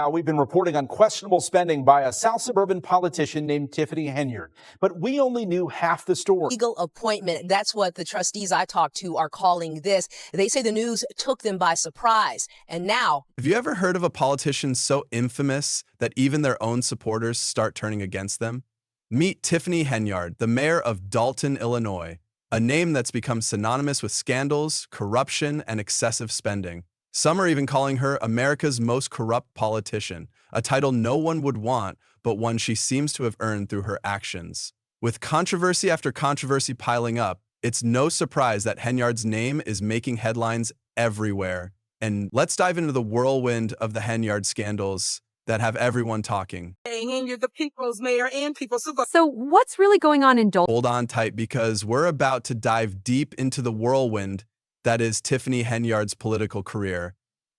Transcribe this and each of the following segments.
Now, we've been reporting on questionable spending by a South suburban politician named Tiffany Henyard, but we only knew half the story. Legal appointment. That's what the trustees I talked to are calling this. They say the news took them by surprise. And now... Have you ever heard of a politician so infamous that even their own supporters start turning against them? Meet Tiffany Henyard, the mayor of Dalton, Illinois, a name that's become synonymous with scandals, corruption, and excessive spending. Some are even calling her America's most corrupt politician, a title no one would want, but one she seems to have earned through her actions. With controversy after controversy piling up, it's no surprise that Henyard's name is making headlines everywhere. And let's dive into the whirlwind of the Henyard scandals that have everyone talking. And you're the people's mayor and people's super. So what's really going on in Dalton? Hold on tight because we're about to dive deep into the whirlwind that is Tiffany Henyard's political career,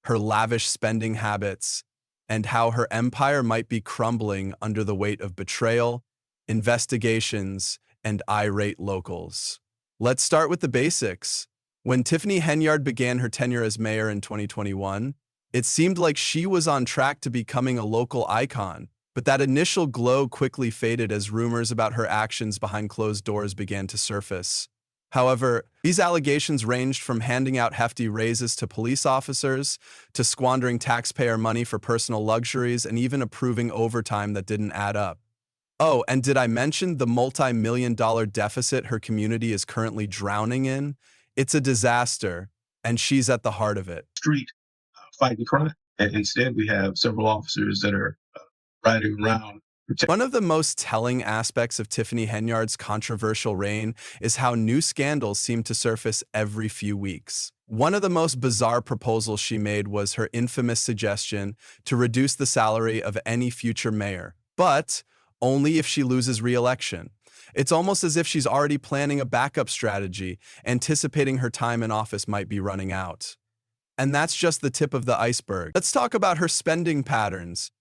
her lavish spending habits, and how her empire might be crumbling under the weight of betrayal, investigations, and irate locals. Let's start with the basics. When Tiffany Henyard began her tenure as mayor in 2021, it seemed like she was on track to becoming a local icon, but that initial glow quickly faded as rumors about her actions behind closed doors began to surface. However, these allegations ranged from handing out hefty raises to police officers, to squandering taxpayer money for personal luxuries, and even approving overtime that didn't add up. Oh, and did I mention the multi-million-dollar deficit her community is currently drowning in? It's a disaster, and she's at the heart of it. Street fighting crime, and instead we have several officers that are riding around. One of the most telling aspects of Tiffany Henyard's controversial reign is how new scandals seem to surface every few weeks. One of the most bizarre proposals she made was her infamous suggestion to reduce the salary of any future mayor, but only if she loses re-election. It's almost as if she's already planning a backup strategy, anticipating her time in office might be running out. And that's just the tip of the iceberg. Let's talk about her spending patterns.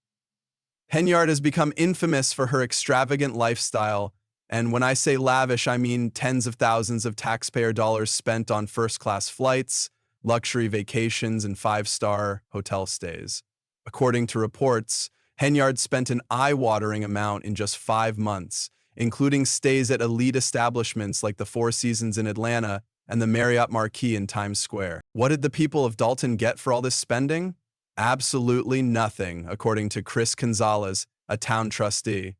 Henyard has become infamous for her extravagant lifestyle, and when I say lavish, I mean tens of thousands of taxpayer dollars spent on first-class flights, luxury vacations, and five-star hotel stays. According to reports, Henyard spent an eye-watering amount in just 5 months, including stays at elite establishments like the Four Seasons in Atlanta and the Marriott Marquis in Times Square. What did the people of Dalton get for all this spending? Absolutely nothing, according to Chris Gonzalez, a town trustee.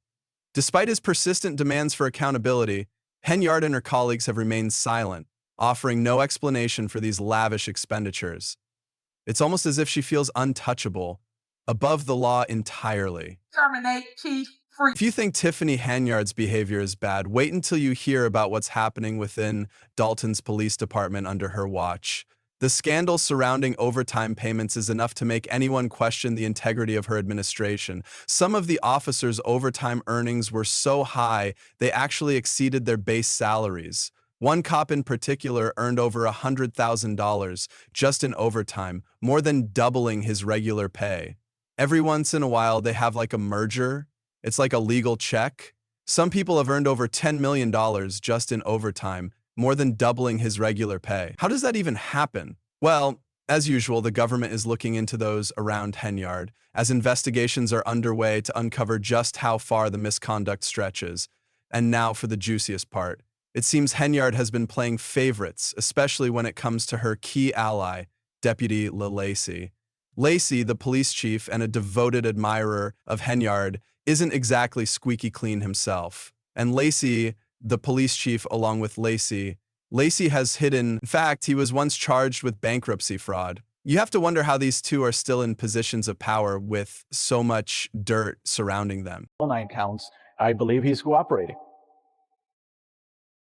Despite his persistent demands for accountability, Henyard and her colleagues have remained silent, offering no explanation for these lavish expenditures. It's almost as if she feels untouchable, above the law entirely. Terminate, chief. Free. If you think Tiffany Henyard's behavior is bad, wait until you hear about what's happening within Dalton's police department under her watch. The scandal surrounding overtime payments is enough to make anyone question the integrity of her administration. Some of the officers' overtime earnings were so high, they actually exceeded their base salaries. One cop in particular earned over $100,000 just in overtime, more than doubling his regular pay. Every once in a while, they have like a merger. It's like a legal check. Some people have earned over $10 million just in overtime, more than doubling his regular pay. How does that even happen? Well, as usual, the government is looking into those around Henyard, as investigations are underway to uncover just how far the misconduct stretches. And now for the juiciest part. It seems Henyard has been playing favorites, especially when it comes to her key ally, Deputy Lacey. Lacey, the police chief and a devoted admirer of Henyard, isn't exactly squeaky clean himself. And Lacey, the police chief along with Lacey has hidden. In fact, he was once charged with bankruptcy fraud. You have to wonder how these two are still in positions of power with so much dirt surrounding them. All 9 counts, I believe he's cooperating.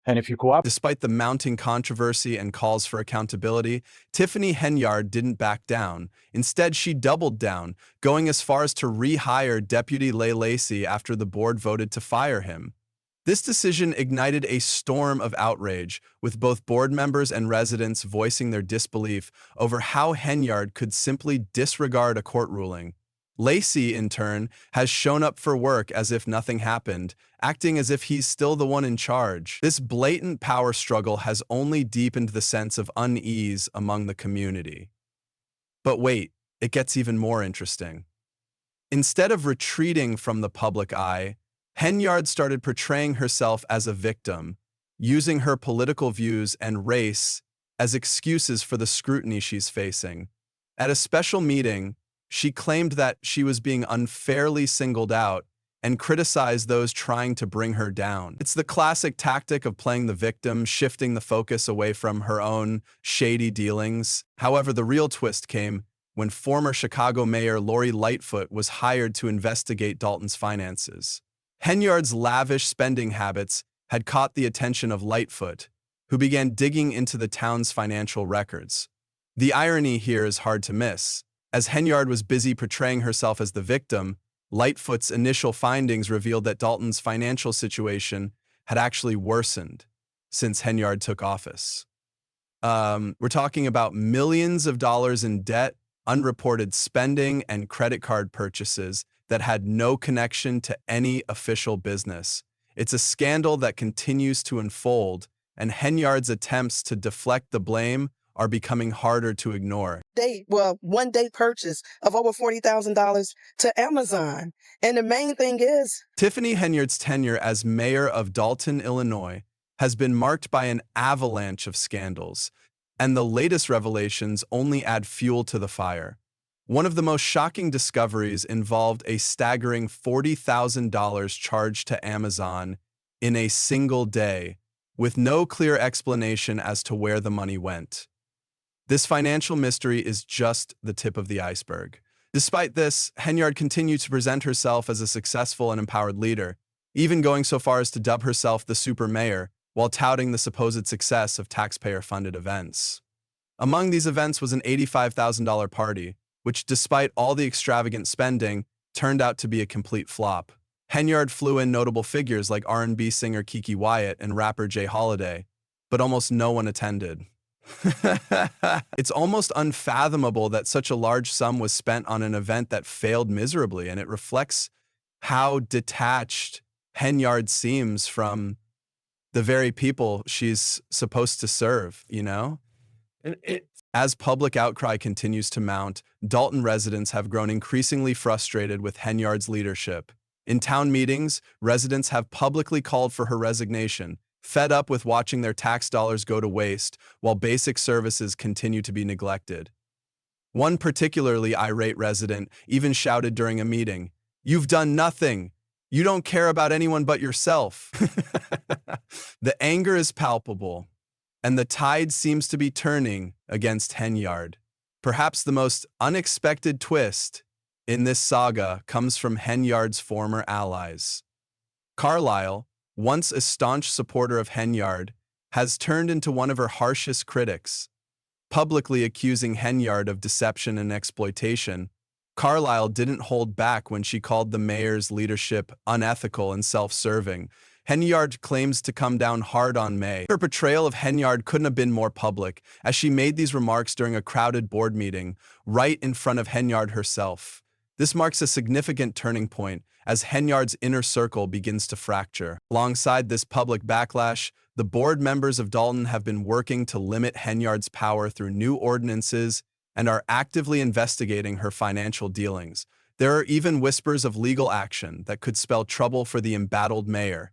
And if you cooperate... Despite the mounting controversy and calls for accountability, Tiffany Henyard didn't back down. Instead, she doubled down, going as far as to rehire Deputy Lacey after the board voted to fire him. This decision ignited a storm of outrage, with both board members and residents voicing their disbelief over how Henyard could simply disregard a court ruling. Lacey, in turn, has shown up for work as if nothing happened, acting as if he's still the one in charge. This blatant power struggle has only deepened the sense of unease among the community. But wait, it gets even more interesting. Instead of retreating from the public eye, Henyard started portraying herself as a victim, using her political views and race as excuses for the scrutiny she's facing. At a special meeting, she claimed that she was being unfairly singled out and criticized those trying to bring her down. It's the classic tactic of playing the victim, shifting the focus away from her own shady dealings. However, the real twist came when former Chicago Mayor Lori Lightfoot was hired to investigate Dalton's finances. Henyard's lavish spending habits had caught the attention of Lightfoot, who began digging into the town's financial records. The irony here is hard to miss. As Henyard was busy portraying herself as the victim, Lightfoot's initial findings revealed that Dalton's financial situation had actually worsened since Henyard took office. We're talking about millions of dollars in debt, unreported spending, and credit card purchases that had no connection to any official business. It's a scandal that continues to unfold, and Henyard's attempts to deflect the blame are becoming harder to ignore. One day purchase of over $40,000 to Amazon. And the main thing is, Tiffany Henyard's tenure as mayor of Dalton, Illinois, has been marked by an avalanche of scandals, and the latest revelations only add fuel to the fire. One of the most shocking discoveries involved a staggering $40,000 charged to Amazon in a single day, with no clear explanation as to where the money went. This financial mystery is just the tip of the iceberg. Despite this, Henyard continued to present herself as a successful and empowered leader, even going so far as to dub herself the super mayor while touting the supposed success of taxpayer-funded events. Among these events was an $85,000 party, which, despite all the extravagant spending, turned out to be a complete flop. Henyard flew in notable figures like R&B singer Kiki Wyatt and rapper Jay Holiday, but almost no one attended. It's almost unfathomable that such a large sum was spent on an event that failed miserably, and it reflects how detached Henyard seems from the very people she's supposed to serve, you know? As public outcry continues to mount, Dalton residents have grown increasingly frustrated with Henyard's leadership. In town meetings, residents have publicly called for her resignation, fed up with watching their tax dollars go to waste while basic services continue to be neglected. One particularly irate resident even shouted during a meeting, "You've done nothing! You don't care about anyone but yourself." The anger is palpable, and the tide seems to be turning against Henyard. Perhaps the most unexpected twist in this saga comes from Henyard's former allies. Carlisle, once a staunch supporter of Henyard, has turned into one of her harshest critics. Publicly accusing Henyard of deception and exploitation, Carlisle didn't hold back when she called the mayor's leadership unethical and self-serving. Henyard claims to come down hard on May. Her portrayal of Henyard couldn't have been more public, as she made these remarks during a crowded board meeting, right in front of Henyard herself. This marks a significant turning point as Henyard's inner circle begins to fracture. Alongside this public backlash, the board members of Dalton have been working to limit Henyard's power through new ordinances and are actively investigating her financial dealings. There are even whispers of legal action that could spell trouble for the embattled mayor.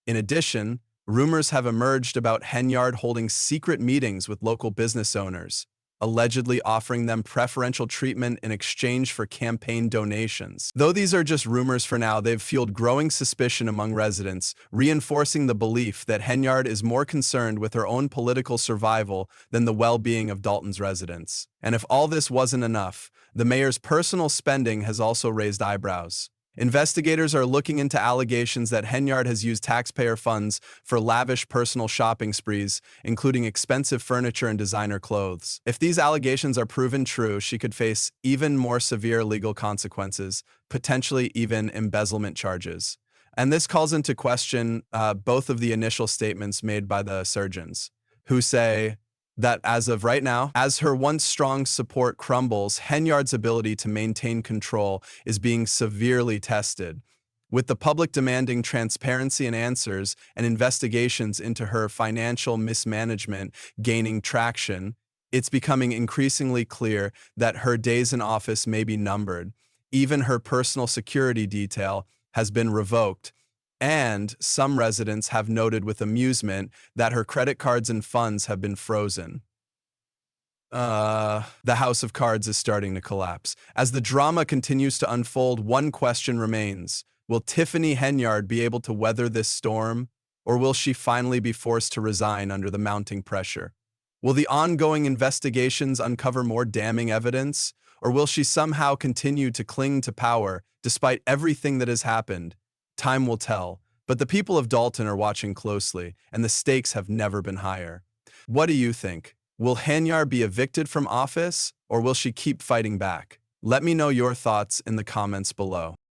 In addition, rumors have emerged about Henyard holding secret meetings with local business owners, allegedly offering them preferential treatment in exchange for campaign donations. Though these are just rumors for now, they've fueled growing suspicion among residents, reinforcing the belief that Henyard is more concerned with her own political survival than the well-being of Dalton's residents. And if all this wasn't enough, the mayor's personal spending has also raised eyebrows. Investigators are looking into allegations that Henyard has used taxpayer funds for lavish personal shopping sprees, including expensive furniture and designer clothes. If these allegations are proven true, she could face even more severe legal consequences, potentially even embezzlement charges. And this calls into question both of the initial statements made by the surgeons, who say that as of right now, as her once strong support crumbles, Henyard's ability to maintain control is being severely tested. With the public demanding transparency and answers and investigations into her financial mismanagement gaining traction, it's becoming increasingly clear that her days in office may be numbered. Even her personal security detail has been revoked, and some residents have noted with amusement that her credit cards and funds have been frozen. The house of cards is starting to collapse. As the drama continues to unfold, one question remains. Will Tiffany Henyard be able to weather this storm, or will she finally be forced to resign under the mounting pressure? Will the ongoing investigations uncover more damning evidence, or will she somehow continue to cling to power despite everything that has happened? Time will tell, but the people of Dalton are watching closely, and the stakes have never been higher. What do you think? Will Henyard be evicted from office, or will she keep fighting back? Let me know your thoughts in the comments below.